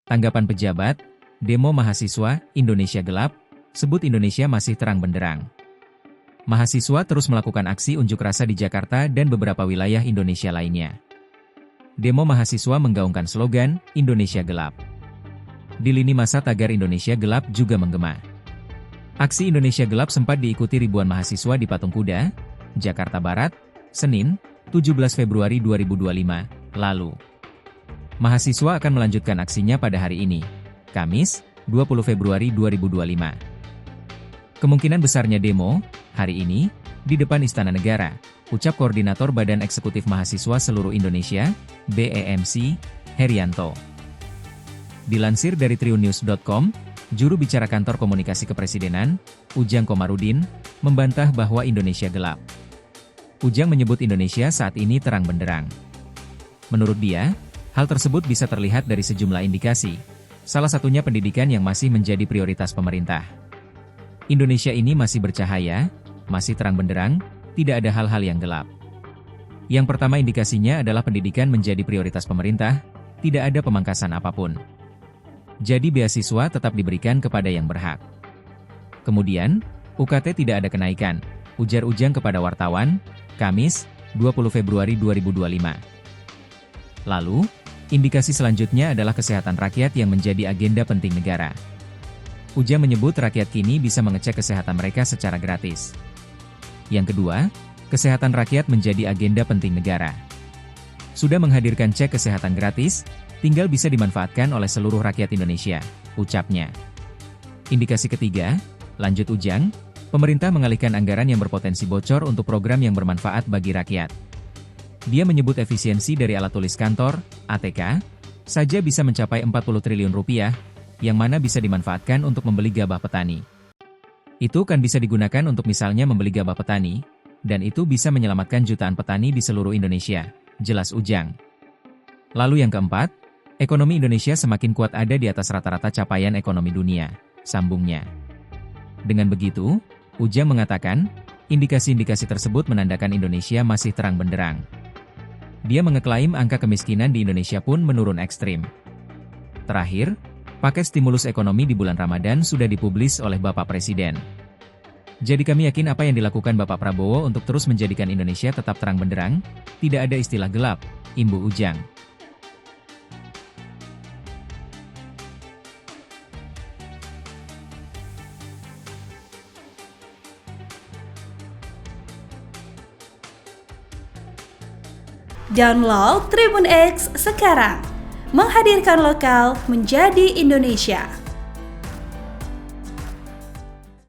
Tanggapan pejabat, demo mahasiswa, Indonesia gelap, sebut Indonesia masih terang benderang. Mahasiswa terus melakukan aksi unjuk rasa di Jakarta dan beberapa wilayah Indonesia lainnya. Demo mahasiswa menggaungkan slogan, Indonesia gelap. Di lini masa tagar Indonesia gelap juga menggema. Aksi Indonesia gelap sempat diikuti ribuan mahasiswa di Patung Kuda, Jakarta Barat, Senin, 17 Februari 2025, lalu. Mahasiswa akan melanjutkan aksinya pada hari ini, Kamis, 20 Februari 2025. Kemungkinan besarnya demo, hari ini, di depan Istana Negara, ucap Koordinator Badan Eksekutif Mahasiswa Seluruh Indonesia, BEMC, Herianto. Dilansir dari tribunnews.com, juru bicara kantor komunikasi kepresidenan, Ujang Komarudin, membantah bahwa Indonesia gelap. Ujang menyebut Indonesia saat ini terang benderang. Menurut dia, hal tersebut bisa terlihat dari sejumlah indikasi, salah satunya pendidikan yang masih menjadi prioritas pemerintah. Indonesia ini masih bercahaya, masih terang benderang, tidak ada hal-hal yang gelap. Yang pertama indikasinya adalah pendidikan menjadi prioritas pemerintah, tidak ada pemangkasan apapun. Jadi beasiswa tetap diberikan kepada yang berhak. Kemudian, UKT tidak ada kenaikan, ujar Ujang kepada wartawan, Kamis, 20 Februari 2025. Lalu, indikasi selanjutnya adalah kesehatan rakyat yang menjadi agenda penting negara. Ujang menyebut rakyat kini bisa mengecek kesehatan mereka secara gratis. Yang kedua, kesehatan rakyat menjadi agenda penting negara. Sudah menghadirkan cek kesehatan gratis, tinggal bisa dimanfaatkan oleh seluruh rakyat Indonesia, ucapnya. Indikasi ketiga, lanjut Ujang, pemerintah mengalihkan anggaran yang berpotensi bocor untuk program yang bermanfaat bagi rakyat. Dia menyebut efisiensi dari alat tulis kantor, ATK, saja bisa mencapai 40 triliun rupiah, yang mana bisa dimanfaatkan untuk membeli gabah petani. Itu kan bisa digunakan untuk misalnya membeli gabah petani, dan itu bisa menyelamatkan jutaan petani di seluruh Indonesia, jelas Ujang. Lalu yang keempat, ekonomi Indonesia semakin kuat ada di atas rata-rata capaian ekonomi dunia, sambungnya. Dengan begitu, Ujang mengatakan, indikasi-indikasi tersebut menandakan Indonesia masih terang benderang. Dia mengeklaim angka kemiskinan di Indonesia pun menurun ekstrim. Terakhir, paket stimulus ekonomi di bulan Ramadan sudah dipublis oleh Bapak Presiden. Jadi kami yakin apa yang dilakukan Bapak Prabowo untuk terus menjadikan Indonesia tetap terang benderang, tidak ada istilah gelap, imbu Ujang. Download Tribun X sekarang, menghadirkan lokal menjadi Indonesia.